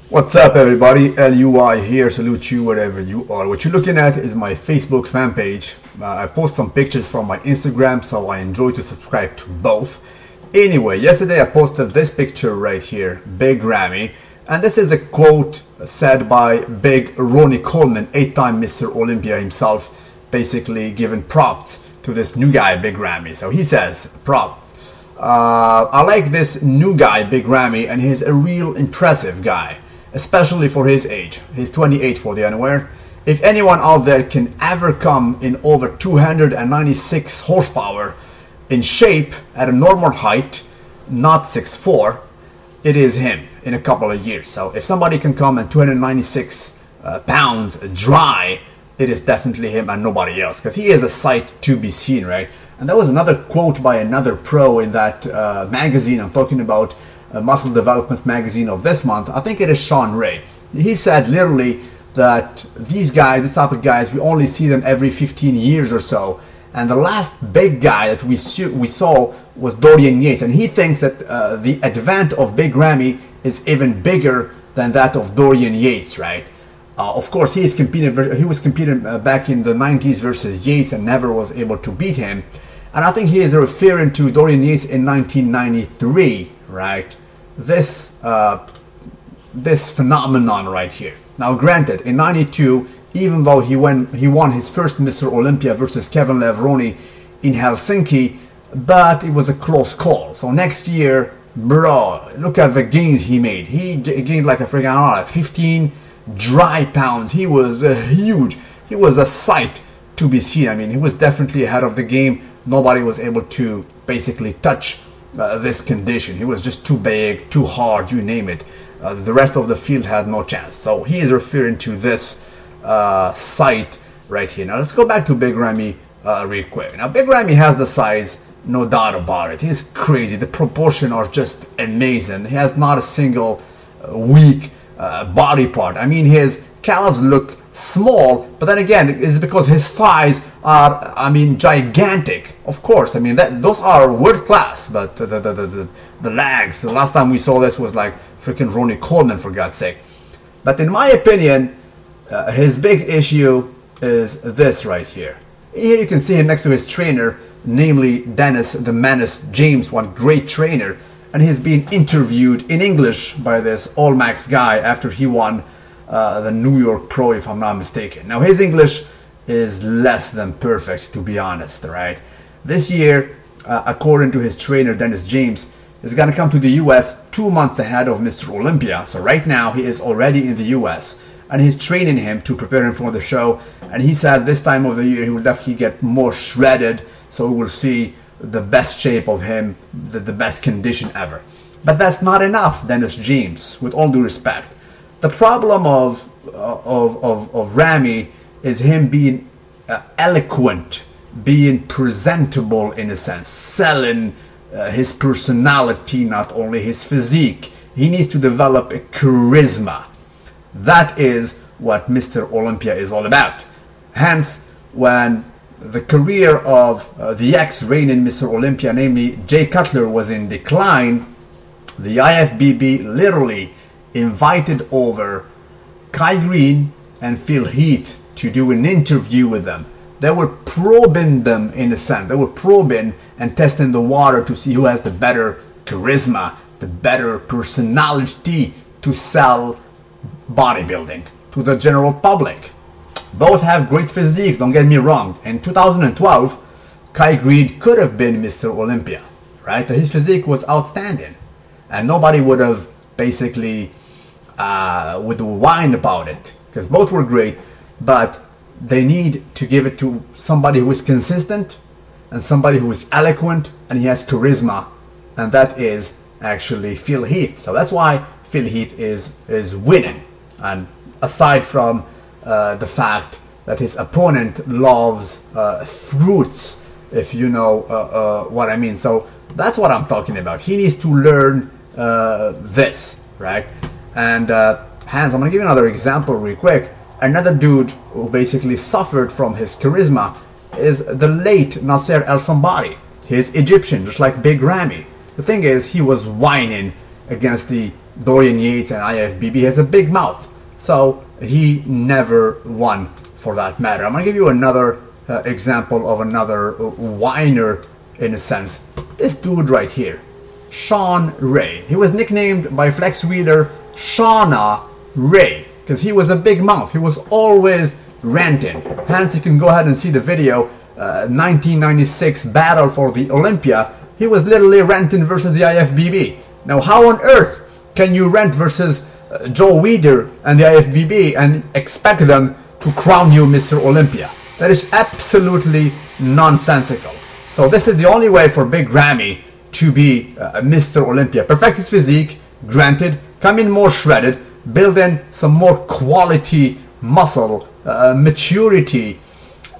What's up, everybody? LUI here, salute you wherever you are. What you're looking at is my Facebook fan page. I post some pictures from my Instagram, so I enjoy to subscribe to both. Anyway, yesterday I posted this picture right here, Big Ramy, and this is a quote said by Big Ronnie Coleman, 8-time Mr. Olympia himself, basically giving props to this new guy, Big Ramy. So he says, props. I like this new guy, Big Ramy, and he's a real impressive guy, especially for his age. He's 28 for the unaware. If anyone out there can ever come in over 296 horsepower in shape at a normal height, not 6'4", it is him in a couple of years. So if somebody can come at 296 pounds dry, it is definitely him and nobody else, because he is a sight to be seen, right? And that was another quote by another pro in that magazine I'm talking about, Muscle Development magazine of this month. I think it is Sean Ray. He said literally that these guys, this type of guys, we only see them every 15 years or so. And the last big guy that we saw was Dorian Yates, and he thinks that the advent of Big Ramy is even bigger than that of Dorian Yates, right? Of course, he was competing back in the 90s versus Yates and never was able to beat him. And I think he is referring to Dorian Yates in 1993, right? This phenomenon right here. Now, granted, in '92, even though he won his first Mr. Olympia versus Kevin Levrone in Helsinki, but it was a close call. So next year, bro, look at the gains he made. He gained like a freaking, I don't know, like 15 dry pounds. He was huge. He was a sight to be seen. I mean, he was definitely ahead of the game. Nobody was able to basically touch this condition. He was just too big, too hard, you name it. The rest of the field had no chance. So he is referring to this sight right here. Now let's go back to Big Ramy real quick. Now Big Ramy has the size, no doubt about it. He's crazy. The proportions are just amazing. He has not a single weak body part. I mean, his calves look small, but then again, it's because his thighs are, I mean, gigantic. Of course, I mean, those are world class, but the legs, the last time we saw this was like freaking Ronnie Coleman, for God's sake. But in my opinion, his big issue is this right here. Here you can see him next to his trainer, namely Dennis the Menace James, one great trainer, and he's being interviewed in English by this All-Max guy after he won the New York Pro, if I'm not mistaken. Now his English is less than perfect, to be honest, right? This year, according to his trainer Dennis James, is going to come to the US 2 months ahead of Mr. Olympia. So right now he is already in the US and he's training him to prepare him for the show. And he said this time of the year he will definitely get more shredded, so we will see the best shape of him, the best condition ever. But that's not enough, Dennis James, with all due respect. The problem of Ramy is him being eloquent, being presentable in a sense, selling his personality, not only his physique. He needs to develop a charisma. That is what Mr. Olympia is all about. Hence, when the career of the ex-reigning Mr. Olympia, namely Jay Cutler, was in decline, the IFBB literally invited over Kai Green and Phil Heath to do an interview with them. They were probing them in a sense. They were probing and testing the water to see who has the better charisma, the better personality to sell bodybuilding to the general public. Both have great physiques, don't get me wrong. In 2012, Kai Green could have been Mr. Olympia, right? His physique was outstanding, and nobody would have basically would whine about it, because both were great, but they need to give it to somebody who is consistent and somebody who is eloquent and he has charisma, and that is actually Phil Heath. So that's why Phil Heath is winning. And aside from the fact that his opponent loves fruits, if you know what I mean. So that's what I'm talking about. He needs to learn this, right? And Hans, I'm gonna give you another example real quick. Another dude who basically suffered from his charisma is the late Nasser El Sambari. He's Egyptian, just like Big Ramy. The thing is, he was whining against the Dorian Yates and IFBB has a big mouth, so he never won for that matter. I'm gonna give you another example of another whiner in a sense. This dude right here, Sean Ray. He was nicknamed by Flex Wheeler Shauna Ray because he was a big mouth. He was always ranting. Hence, you can go ahead and see the video, 1996 battle for the Olympia. He was literally ranting versus the IFBB. Now, how on earth can you rant versus Joe Weider and the IFBB and expect them to crown you Mr. Olympia? That is absolutely nonsensical. So this is the only way for Big Ramy to be Mr. Olympia. Perfect his physique, granted, come in more shredded, build in some more quality muscle, maturity,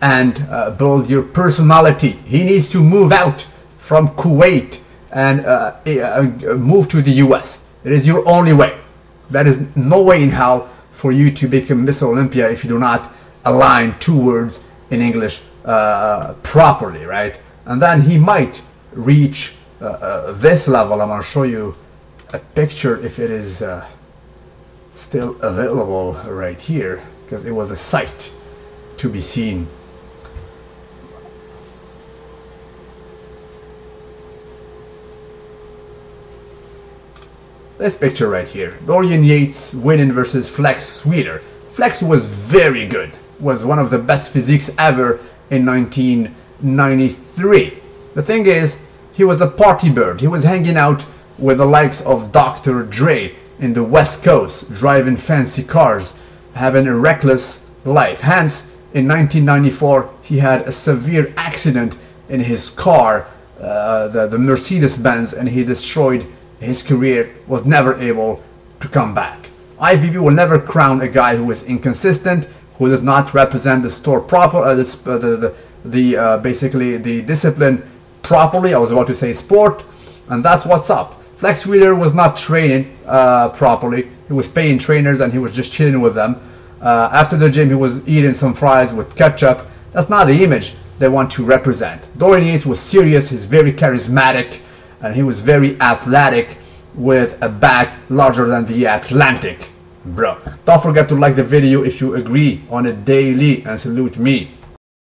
and build your personality. He needs to move out from Kuwait and move to the US. It is your only way. There is no way in hell for you to become Mr. Olympia if you do not align two words in English properly, right? And then he might reach this level. I'm going to show you a picture if it is still available right here, because it was a sight to be seen. This picture right here, Dorian Yates winning versus Flex Wheeler. Flex was very good, was one of the best physiques ever in 1993. The thing is, he was a party bird. He was hanging out with the likes of Dr. Dre in the West Coast, driving fancy cars, having a reckless life. Hence, in 1994, he had a severe accident in his car, the Mercedes-Benz, and he destroyed his career, was never able to come back. IFBB will never crown a guy who is inconsistent, who does not represent the store proper, basically the discipline properly. I was about to say sport, and that's what's up. Flex Wheeler was not training properly. He was paying trainers and he was just chilling with them. After the gym, he was eating some fries with ketchup. That's not the image they want to represent. Dorian Yates was serious. He's very charismatic, and he was very athletic with a back larger than the Atlantic. Bro, don't forget to like the video if you agree on it daily, and salute me.